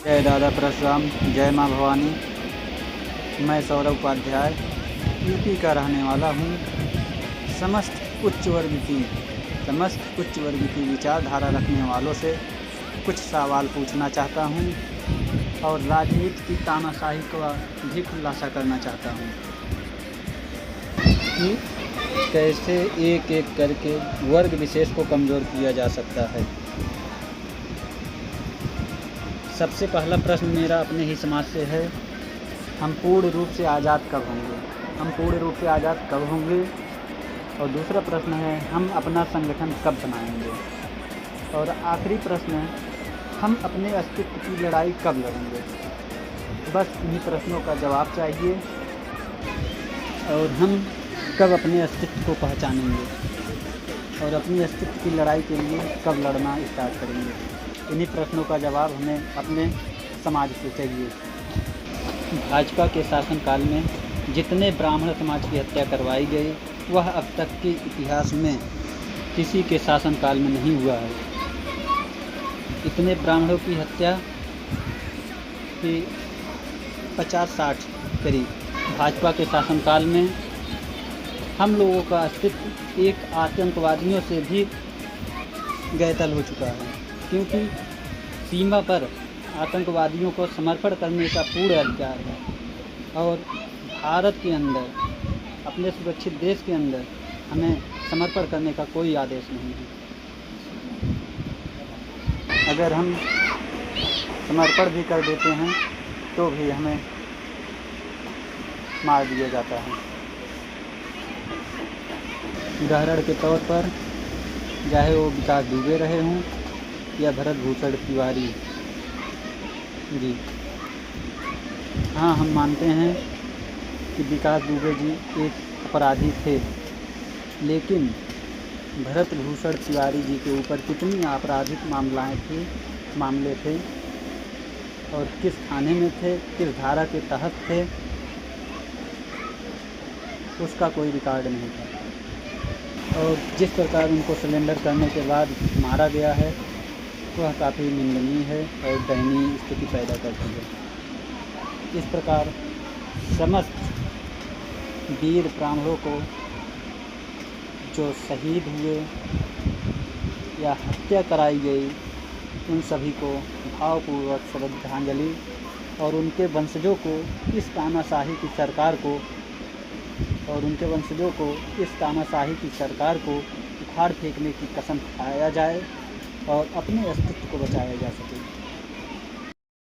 जय दादा परशुराम, जय माँ भवानी। मैं सौरभ उपाध्याय यूपी का रहने वाला हूँ। समस्त उच्च वर्ग की विचारधारा रखने वालों से कुछ सवाल पूछना चाहता हूँ और राजनीति की तानाशाही का भी खुलासा करना चाहता हूँ कि कैसे एक एक करके वर्ग विशेष को कमज़ोर किया जा सकता है। सबसे पहला प्रश्न मेरा अपने ही समाज से है, हम पूर्ण रूप से आज़ाद कब होंगे? और दूसरा प्रश्न है, हम अपना संगठन कब बनाएंगे? और आखिरी प्रश्न है, हम अपने अस्तित्व की लड़ाई कब लड़ेंगे? बस इन्हीं प्रश्नों का जवाब चाहिए और हम कब अपने अस्तित्व को पहचानेंगे और अपने अस्तित्व की लड़ाई के लिए कब लड़ना स्टार्ट करेंगे। इन्हीं प्रश्नों का जवाब हमें अपने समाज से चाहिए। भाजपा के शासनकाल में जितने ब्राह्मण समाज की हत्या करवाई गई वह अब तक के इतिहास में किसी के शासनकाल में नहीं हुआ है। इतने ब्राह्मणों की हत्या की 50-60 करीब भाजपा के शासनकाल में हम लोगों का अस्तित्व एक आतंकवादियों से भी गैतल हो चुका है, क्योंकि सीमा पर आतंकवादियों को समर्पण करने का पूरा अधिकार है और भारत के अंदर, अपने सुरक्षित देश के अंदर हमें समर्पण करने का कोई आदेश नहीं है। अगर हम समर्पण भी कर देते हैं तो भी हमें मार दिया जाता है। उदाहरण के तौर पर चाहे वो विकास दुबे रहे हों या भरत भूषण तिवारी जी। हाँ, हम मानते हैं कि विकास दुबे जी एक अपराधी थे, लेकिन भरत भूषण तिवारी जी के ऊपर कितनी आपराधिक मामले थे और किस थाने में थे, किस धारा के तहत थे, उसका कोई रिकॉर्ड नहीं था। और जिस प्रकार उनको सरेंडर करने के बाद मारा गया है वह काफ़ी निंदनीय है और दयनीय स्थिति पैदा करती है। इस प्रकार समस्त वीर ब्राह्मणों को जो शहीद हुए या हत्या कराई गई, उन सभी को भावपूर्वक श्रद्धांजलि और उनके वंशजों को इस तानाशाही की सरकार को उखाड़ फेंकने की कसम खाया जाए और अपने अस्तित्व को बचाया जा सके।